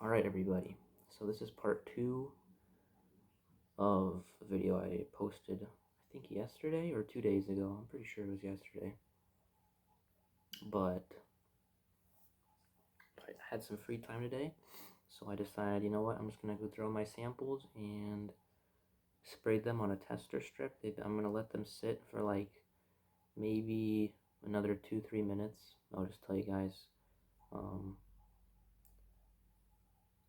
Alright everybody, so this is part 2 of a video I posted, I think yesterday or 2 days ago. I'm pretty sure it was yesterday. But I had some free time today, so I decided, you know what, I'm just going to go through my samples and spray them on a tester strip. I'm going to let them sit for like maybe another 2-3 minutes. I'll just tell you guys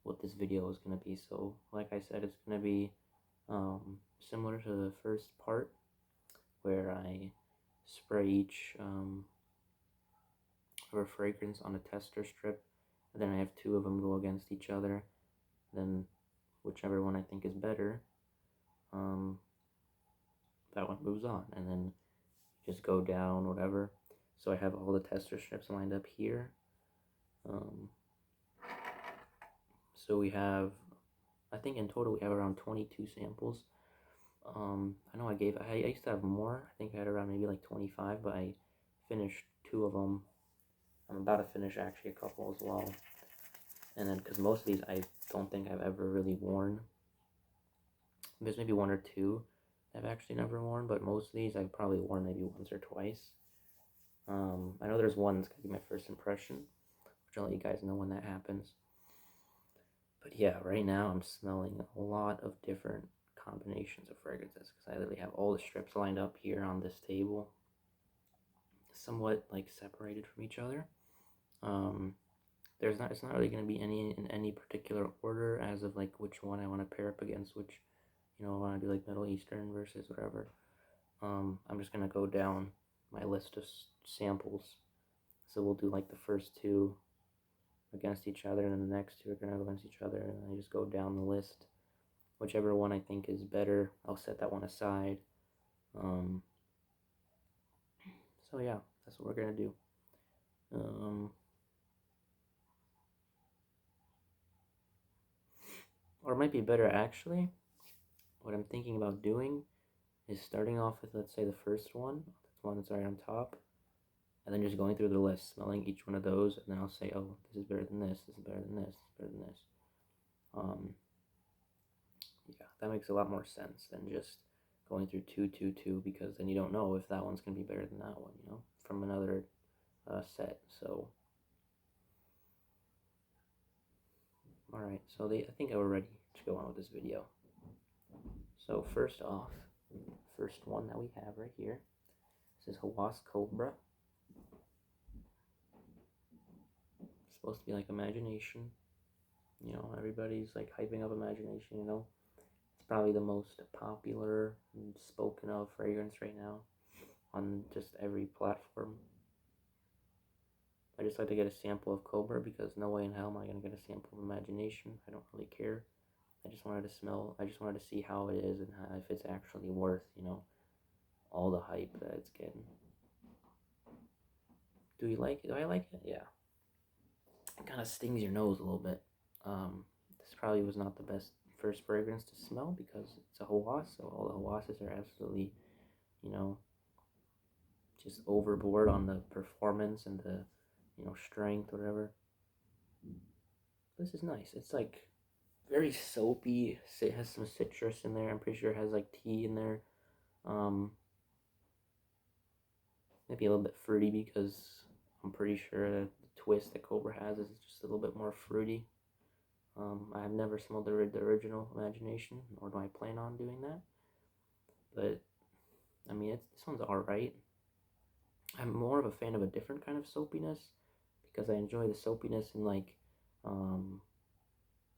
what this video is going to be. So like I said, it's going to be similar to the first part where I spray each of a fragrance on a tester strip, and then I have 2 of them go against each other. Then whichever one I think is better, that one moves on, and then just go down, whatever. So I have all the tester strips lined up here. So we have, I think in total we have around 22 samples. I know I used to have more. I think I had around maybe like 25, but I finished 2 of them. I'm about to finish actually a couple as well. And then, because most of these I don't think I've ever really worn. There's maybe 1 or 2 I've actually never worn, but most of these I've probably worn maybe once or twice. I know there's one that's going to be my first impression, which I'll let you guys know when that happens. But yeah, right now I'm smelling a lot of different combinations of fragrances, because I literally have all the strips lined up here on this table, somewhat like separated from each other. It's not really going to be in any particular order as of like which one I want to pair up against which, I want to do like Middle Eastern versus whatever. I'm just going to go down my list of samples. So we'll do like the first 2 against each other, and then the next 2 are going to go against each other, and I just go down the list. Whichever one I think is better, I'll set that one aside. So yeah, that's what we're going to do. Or it might be better actually. What I'm thinking about doing is starting off with, let's say, the first one, the one that's right on top, and then just going through the list, smelling each one of those, and then I'll say, oh, this is better than this, this is better than this, this is better than this. Yeah, that makes a lot more sense than just going through 2, because then you don't know if that one's going to be better than that one, from another set. So, alright, so I think we're ready to go on with this video. So first off, first one that we have right here, this is Hawas Cobra. It's supposed to be like imagination. Everybody's like hyping up imagination, It's probably the most popular and spoken of fragrance right now on just every platform. I just like to get a sample of Cobra because no way in hell am I going to get a sample of imagination. I don't really care. I just wanted to smell, I just wanted to see how it is and if it's actually worth, all the hype that it's getting. Do you like it? Do I like it? Yeah. It kind of stings your nose a little bit. This probably was not the best first fragrance to smell because it's a Hawas, so all the Hawases are absolutely, just overboard on the performance and the, strength, whatever. This is nice. It's like very soapy. It has some citrus in there. I'm pretty sure it has like tea in there. Maybe a little bit fruity because I'm pretty sure that the twist that Cobra has is just a little bit more fruity. I have never smelled the original Imagination, nor do I plan on doing that. But, I mean, this one's alright. I'm more of a fan of a different kind of soapiness, because I enjoy the soapiness in, like,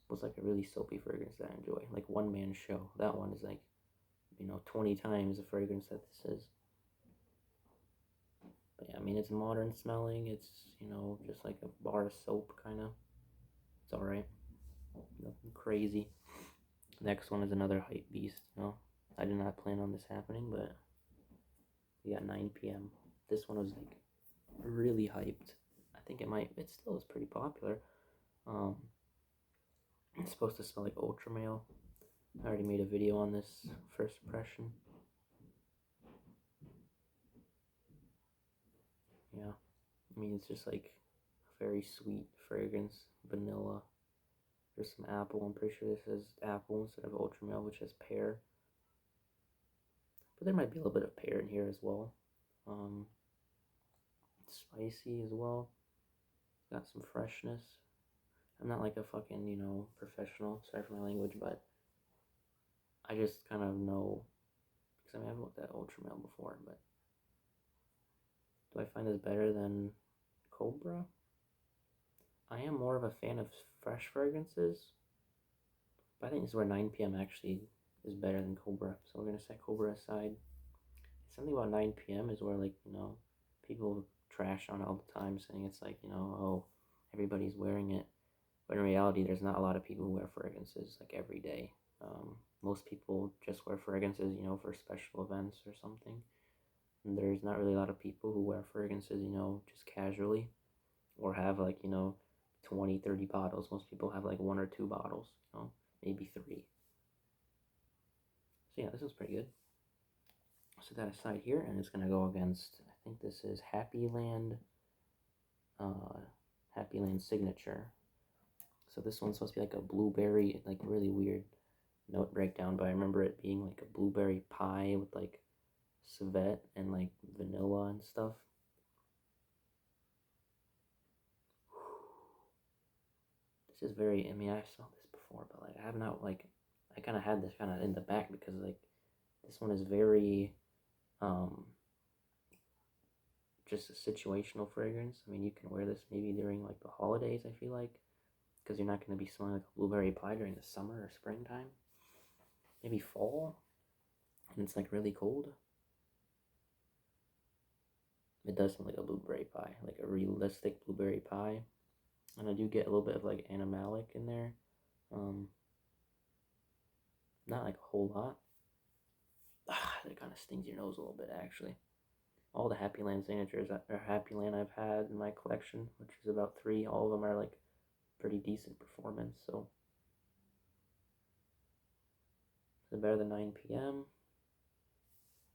what's like a really soapy fragrance that I enjoy? Like One Man Show. That one is like, 20 times the fragrance that this is. But yeah, I mean, it's modern smelling. It's, just like a bar soap, kind of. It's alright. Nothing crazy. Next one is another hype beast, I did not plan on this happening, but we got 9 p.m. This one was like really hyped. I think it still is pretty popular. It's supposed to smell like Ultra Male. I already made a video on this first impression. Yeah, I mean, it's just like a very sweet fragrance, vanilla. for some apple. I'm pretty sure this is apple instead of ultra male, which is pear. But there might be a little bit of pear in here as well. Um, Spicy as well. Got some freshness. I'm not like a fucking, professional. Sorry for my language, but I just kind of know. Because I mean, I've looked at ultra male before, but do I find this better than Cobra? I am more of a fan of fresh fragrances, but I think this is where 9 p.m. actually is better than Cobra. So we're gonna set Cobra aside. Something about 9 p.m. is where, like, people trash on it all the time, saying it's like, oh, everybody's wearing it. But in reality, there's not a lot of people who wear fragrances like every day. Most people just wear fragrances, for special events or something. And there's not really a lot of people who wear fragrances, just casually, or have like, 20, 30 bottles. Most people have like 1 or 2 bottles, maybe 3. So yeah, this is pretty good. Set that aside here, and it's gonna go against, I think this is Happy Land Signature. So this one's supposed to be like a blueberry, like really weird note breakdown, but I remember it being like a blueberry pie with like civet and like vanilla and stuff. This is very, I mean, I saw this before, but like I have not, like, I kind of had this kind of in the back because like this one is very just a situational fragrance. I mean, you can wear this maybe during like the holidays, I feel like, because you're not going to be smelling like a blueberry pie during the summer or springtime. Maybe fall, and it's like really cold. It does smell like a blueberry pie, like a realistic blueberry pie. And I do get a little bit of like animalic in there. Not like a whole lot. That kind of stings your nose a little bit, actually. All the Happy Land signatures or Happy Land I've had in my collection, which is about 3, all of them are like pretty decent performance. So, is it better than 9 p.m.?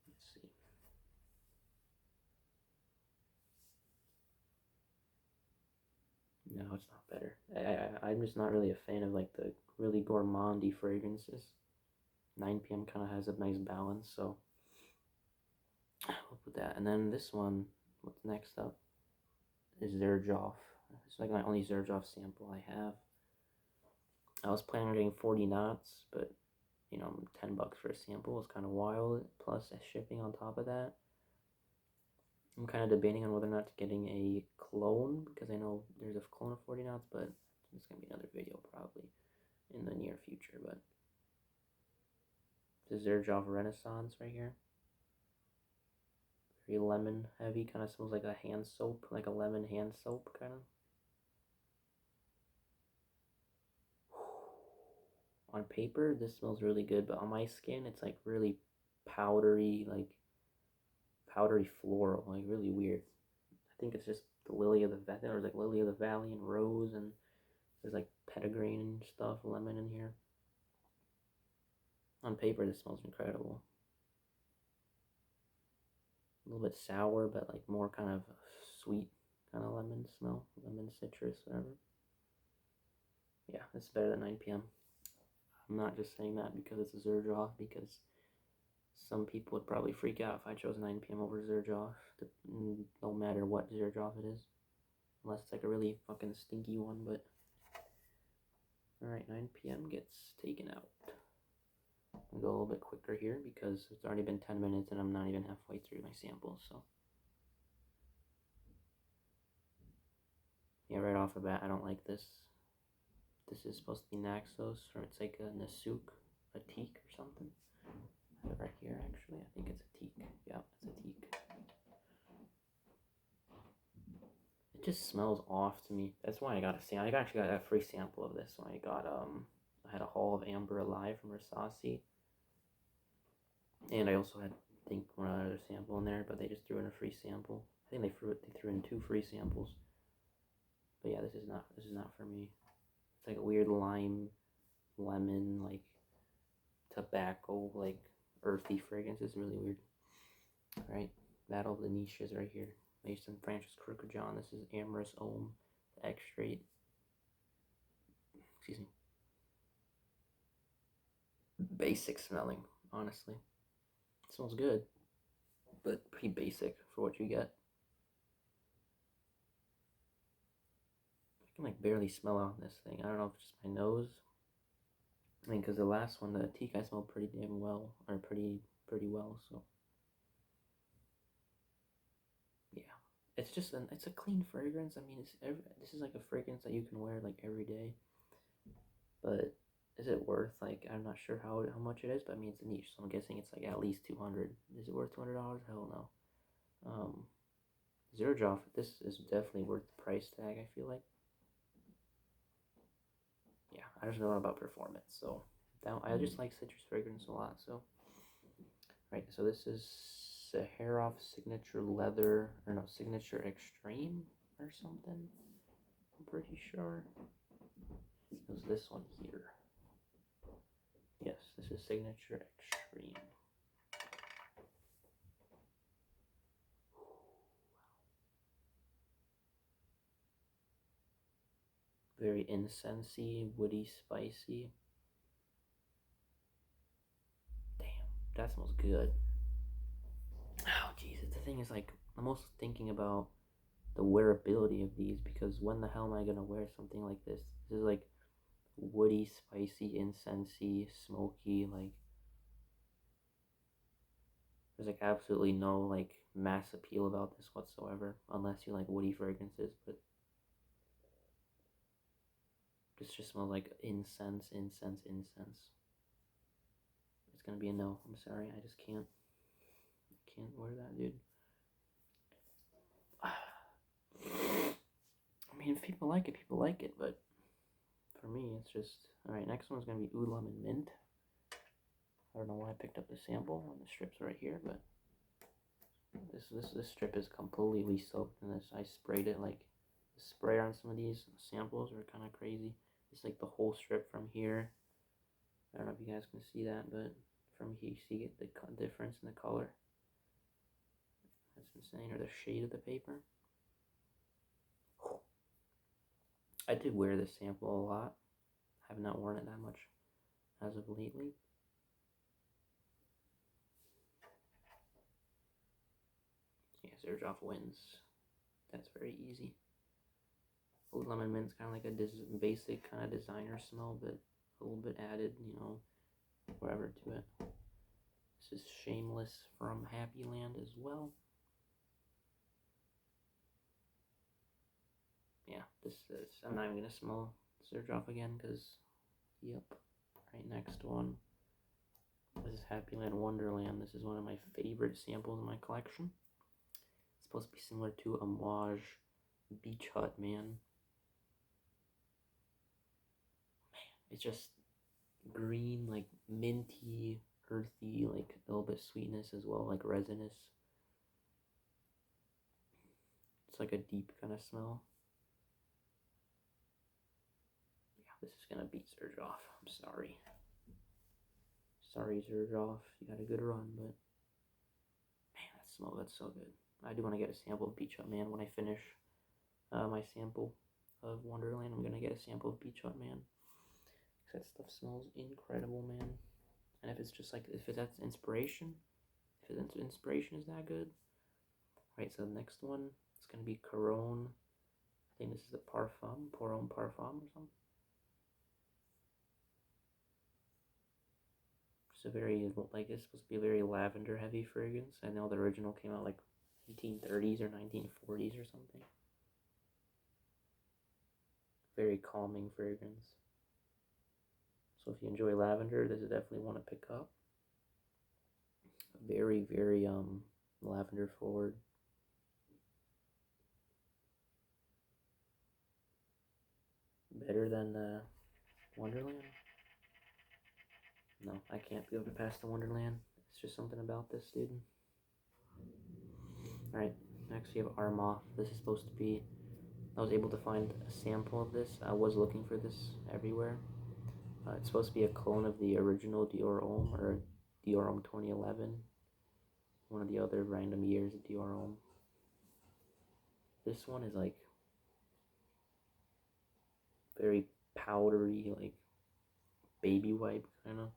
Let's see. No, it's not better. I'm just not really a fan of like the really gourmandy fragrances. 9 p.m. kind of has a nice balance, so we'll put that. And then this one, what's next up, is Zerjoff. It's like my only Zerjoff sample I have. I was planning on getting 40 knots, but $10 for a sample is kind of wild, plus shipping on top of that. I'm kind of debating on whether or not getting a cologne, because I know there's a cologne of 40 knots, but it's going to be another video probably in the near future. But this is Zerjoff Renaissance right here. Very lemon heavy, kind of smells like a hand soap, like a lemon hand soap, kind of. On paper, this smells really good, but on my skin, it's like really powdery, like powdery floral, like really weird. I think it's just the lily of the valley. There's like lily of the valley and rose, and there's like petitgrain and stuff, lemon in here. On paper, this smells incredible. A little bit sour, but like more kind of sweet kind of lemon smell, lemon citrus, whatever. Yeah, it's better than 9 p.m. I'm not just saying that because it's a Zerjoff, because some people would probably freak out if I chose 9 p.m. over Zerjoff, no matter what Zerjoff it is. Unless it's like a really fucking stinky one, but... Alright, 9 p.m. gets taken out. I'll go a little bit quicker here because it's already been 10 minutes and I'm not even halfway through my sample, so... Yeah, right off the bat, I don't like this. This is supposed to be Naxos, or it's like a Nasuk, a teak or something. I have it right here, actually. I think it's a teak. Yeah, it's a teak. It just smells off to me. That's why I got a sample. I actually got a free sample of this one. I had a haul of Amber Alive from Rasasi. And I also had, I think, one other sample in there, but they just threw in a free sample. I think they threw in 2 free samples. But yeah, this is not for me. It's like a weird lime, lemon, like tobacco, like earthy fragrance. It's really weird. Alright, Battle of the Niches right here. Mason Francis Crooked John. This is Amorous Ohm, the extrait. Excuse me. basic smelling, honestly. It smells good, but pretty basic for what you get. I can like barely smell out this thing. I don't know if it's just my nose. I mean, because the last one, the teak, I smelled pretty damn well, or pretty well. So yeah, it's just it's a clean fragrance. I mean, this is like a fragrance that you can wear like every day. But is it worth like I'm not sure how much it is, but I mean it's a niche, so I'm guessing it's like at least 200. Is it worth $200? Hell no. Zero Joff. This is definitely worth the price tag. I feel like. Yeah, I just know about performance, so I just like citrus fragrance a lot. So right, so this is Saharoff Signature Leather, or no, Signature Extreme or something. I'm pretty sure. It was this one here. Yes, this is Signature Extreme. Very incensey, woody, spicy. Damn, that smells good. Oh, Jesus. The thing is, like, I'm also thinking about the wearability of these because when the hell am I gonna wear something like this? This is like woody, spicy, incensey, smoky. Like, there's like absolutely no like mass appeal about this whatsoever, unless you like woody fragrances. But this just smells like incense, incense, incense. It's gonna be a no. I'm sorry, I just can't wear that, dude. I mean, if people like it, but for me, it's just alright. Next one's gonna be Oud Lemon Mint. I don't know why I picked up the sample when the strip's right here, but this strip is completely soaked in this. I sprayed it like the spray on some of these samples are kind of crazy. It's like the whole strip from here. I don't know if you guys can see that, but from here you see the difference in the color. That's insane, or the shade of the paper. I did wear this sample a lot. I have not worn it that much as of lately. Yeah, Zerjoff wins. That's very easy. Oud Lemon Mint's kind of like a basic kind of designer smell, but a little bit added, whatever to it. This is Shameless from Happy Land as well. Yeah, I'm not even gonna smell Zerjoff again because, yep. Right, next one. This is Happy Land Wonderland. This is one of my favorite samples in my collection. It's supposed to be similar to Amouage Beach Hut, man. It's just green, like minty, earthy, like a little bit sweetness as well, like resinous. It's like a deep kind of smell. Yeah, this is gonna beat Zerjoff. I'm sorry. Sorry, Zerjoff. You had a good run, but man, that smell, that's so good. I do want to get a sample of Beach Hut Man when I finish my sample of Wonderland. I'm gonna get a sample of Beach Hut Man. That stuff smells incredible, man. And if it's just like, if that's inspiration, if it's inspiration is that good. Right, so the next one, it's going to be Cologne. I think this is the Parfum, Pour Parfum or something. It's a very, like, it's supposed to be a very lavender heavy fragrance. I know the original came out like 1930s or 1940s or something. Very calming fragrance. So if you enjoy lavender, this is definitely one to pick up. Very, very lavender forward. Better than Wonderland? No, I can't be able to pass the Wonderland. It's just something about this, dude. Alright, next we have Armagh. This is supposed to be... I was able to find a sample of this. I was looking for this everywhere. It's supposed to be a clone of the original Dior Homme, or Dior Homme 2011. One of the other random years of Dior Homme. This one is like... very powdery, like baby wipe kind of.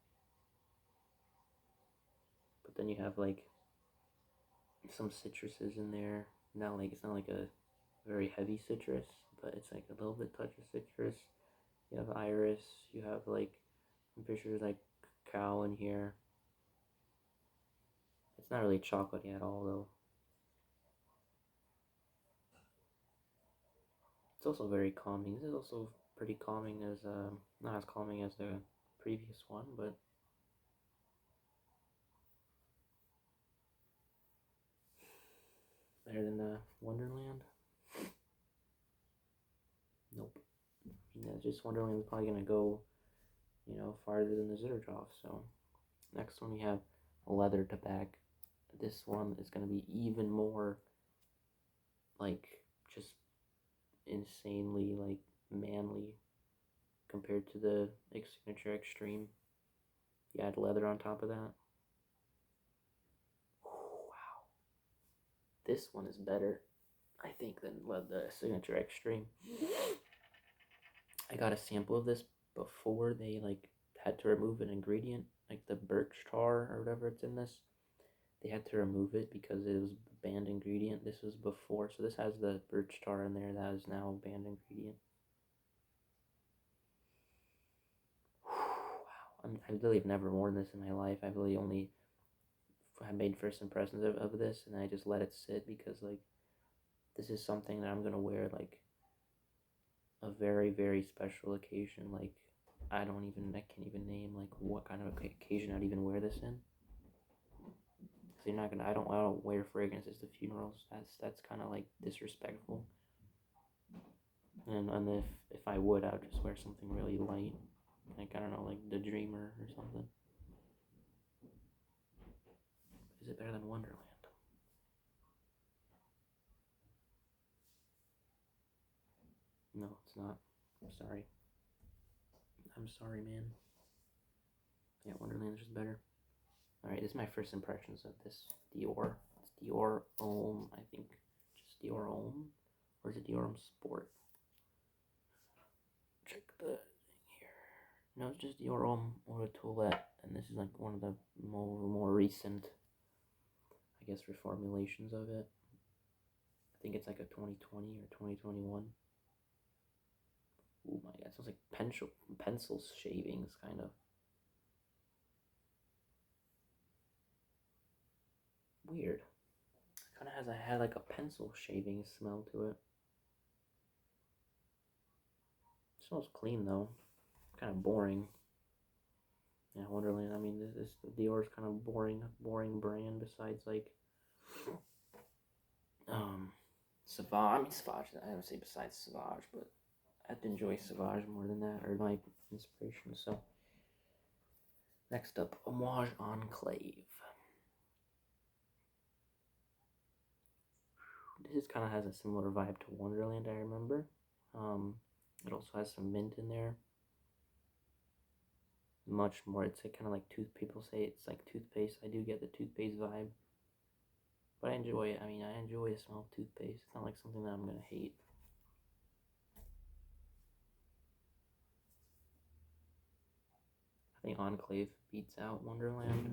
but then you have like some citruses in there. Not like it's not like a very heavy citrus, but it's like a little bit touch of citrus. You have iris. You have like I'm pretty sure there's like cacao in here. It's not really chocolatey at all though. It's also very calming. This is also pretty calming as not as calming as the previous one, but better than the Wonderland. Nope. Yeah, just Wonderland is probably gonna go, farther than the Zerdroff. So next one we have Leather to Bag. This one is gonna be even more like just insanely like manly compared to the Signature Extreme. You add leather on top of that. Wow, this one is better, I think, than the Signature Extreme. I got a sample of this before they like had to remove an ingredient, like the birch tar or whatever it's in this. They had to remove it because it was a banned ingredient. This was before, so this has the birch tar in there that is now a banned ingredient. Wow, I really have never worn this in my life. I really only have made first impressions of this, and I just let it sit because like this is something that I'm gonna wear like a very very special occasion. Like I can't even name like what kind of occasion I'd even wear this in. Cause you're not gonna I don't wear fragrances to funerals. That's kind of like disrespectful. And if I would, I would just wear something really light, like I don't know, like the Dreamer or something. Is it better than Wonderland? No, it's not. I'm sorry. I'm sorry, man. Yeah, Wonderland is just better. Alright, this is my first impressions of this Dior. It's Dior Homme, I think. Just Dior Homme? Or is it Dior Homme Sport? Check the thing here. No, it's just Dior Homme Eau de Toilette. And this is like one of the more recent, I guess, reformulations of it. I think it's like a 2020 or 2021. Oh my god, it smells like pencil shavings, kind of. Weird. It kind of had like a pencil shaving smell to it. It smells clean though. Kind of boring. Yeah, Wonderland. I mean, this Dior's kind of boring brand. Besides like, Sauvage. I mean, Sauvage. I don't say besides Sauvage, but I'd enjoy Sauvage more than that, or my inspiration. So next up, Homage Enclave. This kind of has a similar vibe to Wonderland, I remember. It also has some mint in there. Much more, it's like kind of like people say it's like toothpaste. I do get the toothpaste vibe. But I enjoy it. I mean, I enjoy the smell of toothpaste. It's not like something that I'm going to hate. I think Enclave beats out Wonderland.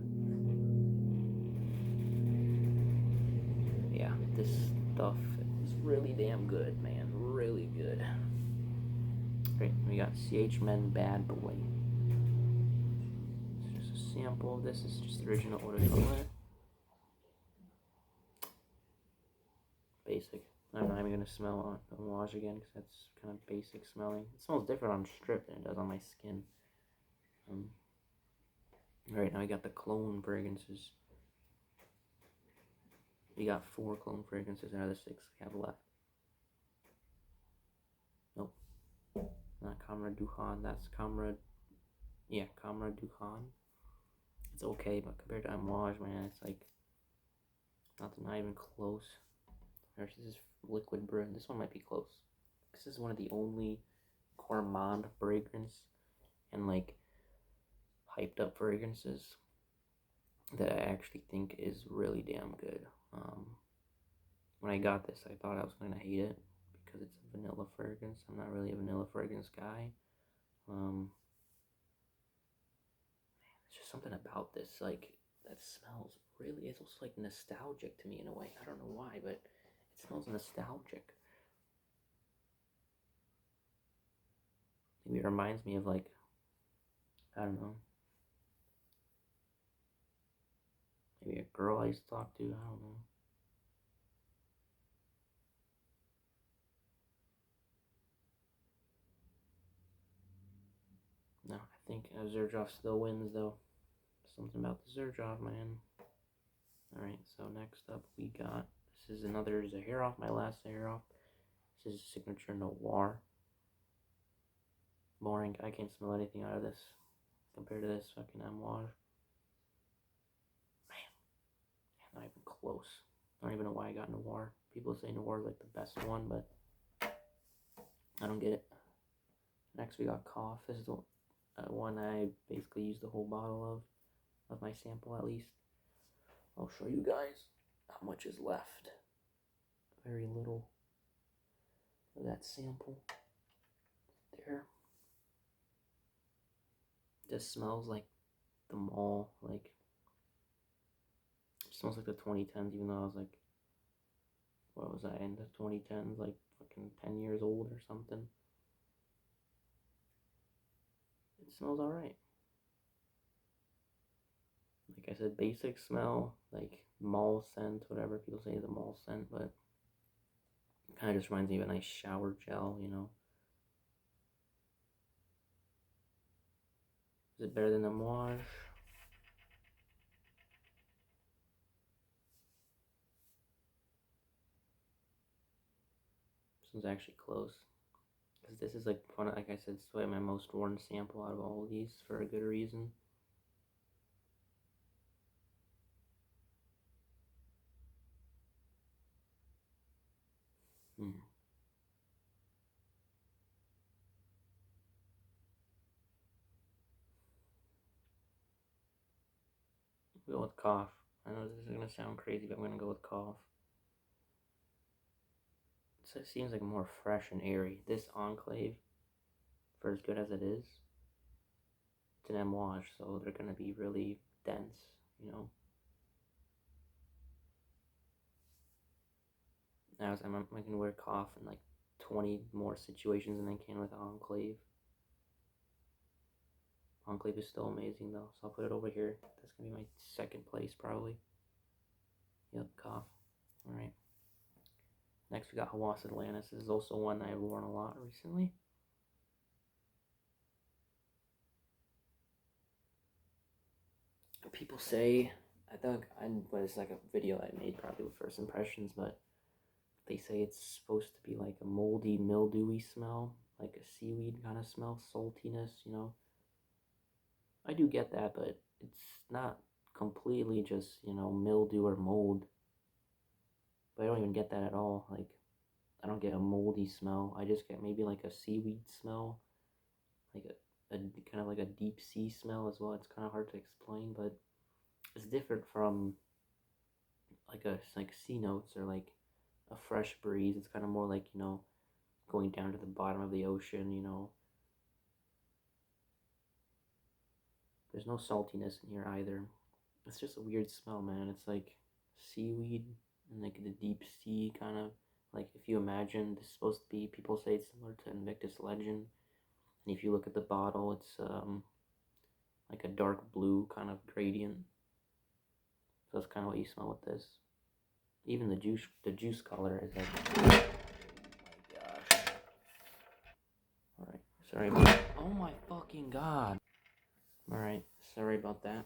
Yeah, this stuff is really damn good, man. Really good. Great, we got CH Men Bad Boy. It's just a sample of this. This is just the original Eau de Toilette. Basic. I'm not even going to smell Homage again because that's kind of basic smelling. It smells different on strip than it does on my skin. Alright, now we got the cologne fragrances. We got 4 cologne fragrances out of the 6 we have left. Nope. Not Camera Duhan. That's Camera Duhan. It's okay, but compared to Homage, man, it's like not even close. This is Liquid Brune. This one might be close. This is one of the only gourmand fragrance and like hyped up fragrances that I actually think is really damn good. When I got this, I thought I was going to hate it because it's a vanilla fragrance. I'm not really a vanilla fragrance guy. It's just something about this. Like, That smells really, it's also like nostalgic to me in a way. I don't know why, but it smells nostalgic. Maybe it reminds me of like, I don't know, maybe a girl I used to talk to. I don't know. No, I think Zerjoff still wins though. Something about the Zerjoff, man. Alright, so next up we got, this is another Zaharoff, my last Zaharoff. This is Signature Noir. Boring, I can't smell anything out of this compared to this fucking Amouage. Man, not even close. I don't even know why I got Noir. People say Noir is like the best one, but I don't get it. Next we got Cough. This is the one I basically used the whole bottle of my sample at least. I'll show you guys how much is left. Very little of that sample. There. Just smells like the mall, like it smells like the 2010s, even though I was like, what was I in the 2010s, like fucking 10 years old or something. It smells alright. Like I said, basic smell, like mall scent, whatever people say the mall scent, but it kind of just reminds me of a nice shower gel, you know. Is it better than the Amouage? This one's actually close. Because this is like like I said, it's like my most worn sample out of all of these for a good reason. Hmm. We'll go with Cough. I know this is gonna sound crazy, but I'm gonna go with Cough. So it seems like more fresh and airy. This Enclave, for as good as it is, it's an Amouage, so they're gonna be really dense, you know. Now I can wear Cough in like 20 more situations than I can with Enclave. Enclave is still amazing though, so I'll put it over here. That's gonna be my second place probably. Yep, Cough. Alright. Next we got Hawas Atlantis. This is also one I've worn a lot recently. People say, I think, but it's like a video I made probably with first impressions, but they say it's supposed to be like a moldy, mildewy smell, like a seaweed kind of smell, saltiness, you know. I do get that, but it's not completely just, you know, mildew or mold. But I don't even get that at all. Like, I don't get a moldy smell. I just get maybe like a seaweed smell, like a kind of like a deep sea smell as well. It's kind of hard to explain, but it's different from like sea notes or like a fresh breeze. It's kind of more like, you know, going down to the bottom of the ocean, you know. There's no saltiness in here either. It's just a weird smell, man. It's like seaweed and like the deep sea kind of, like if you imagine this is supposed to be, people say it's similar to Invictus Legend. And if you look at the bottle, it's like a dark blue kind of gradient. So that's kind of what you smell with this. Even the juice color is like, oh my gosh. Alright, sorry about, oh my fucking god. Alright, sorry about that.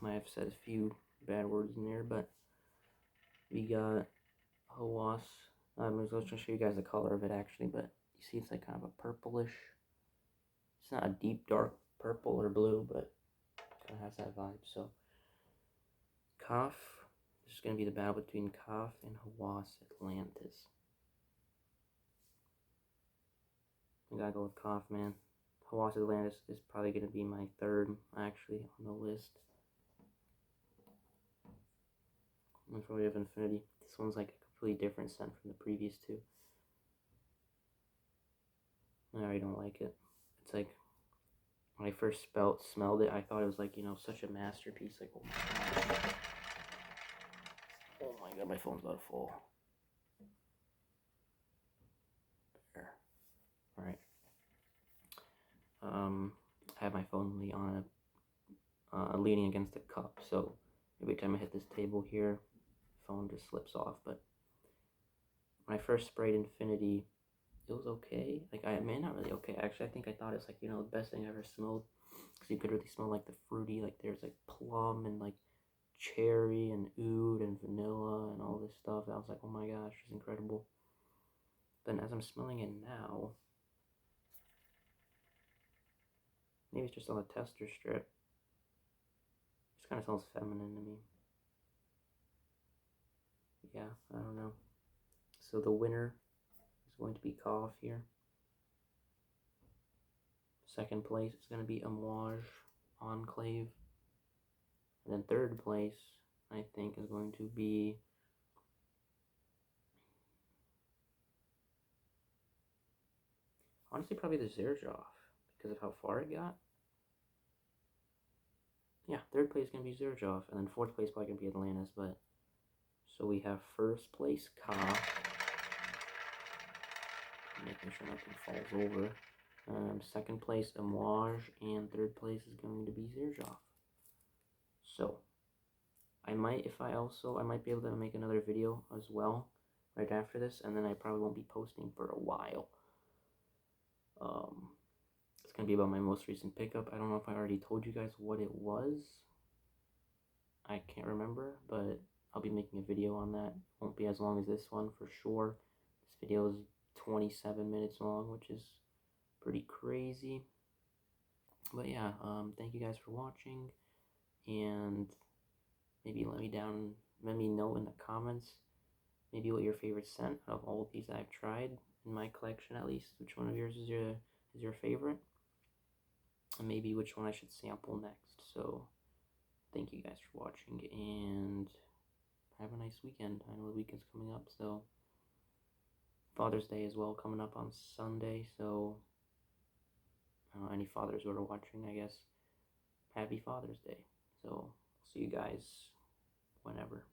Might have said a few bad words in there, but we got Hawas. I was going to show you guys the color of it actually, but you see it's like kind of a purplish. It's not a deep dark purple or blue, but it kind of has that vibe. So, Cough. This is going to be the battle between Cough and Hawas Atlantis. I gotta go with Cough, man. Hawas Atlantis is probably going to be my third, actually, on the list. And probably have Infinity. This one's like a completely different scent from the previous two. I already don't like it. It's like when I first smelled it, I thought it was like, you know, such a masterpiece. Like, oh my god. Oh my god, my phone's about to fall. There. Alright. I have my phone on leaning against the cup, so every time I hit this table here, the phone just slips off. But when I first sprayed Infinity, it was okay. Like, I mean, not really okay. Actually, I think I thought it's like, you know, the best thing I ever smelled. Because you could really smell like the fruity, like there's like plum and like cherry and oud and vanilla and all this stuff. I was like, oh my gosh, it's incredible. Then as I'm smelling it now, maybe it's just on the tester strip. It just kind of smells feminine to me. Yeah, I don't know. So the winner is going to be Cough here. Second place is going to be Amouage Enclave. And then third place, I think, is going to be honestly probably the Zerjoff because of how far it got. Yeah, third place is going to be Zerjoff, and then fourth place probably going to be Atlantis, but so we have first place Ka, making sure nothing falls over. Second place Amouage, and third place is going to be Zerjoff. So I might be able to make another video as well right after this, and then I probably won't be posting for a while. It's gonna be about my most recent pickup. I don't know if I already told you guys what it was. I can't remember, but I'll be making a video on that. Won't be as long as this one for sure. This video is 27 minutes long, which is pretty crazy. But yeah, thank you guys for watching, and maybe let me know in the comments maybe what your favorite scent of all of these I've tried in my collection, at least. Which one of yours is your favorite, and maybe which one I should sample next. So thank you guys for watching, and have a nice weekend. I know the weekend's coming up, so Father's Day as well coming up on Sunday, so any fathers who are watching, I guess, happy Father's Day. So see you guys whenever.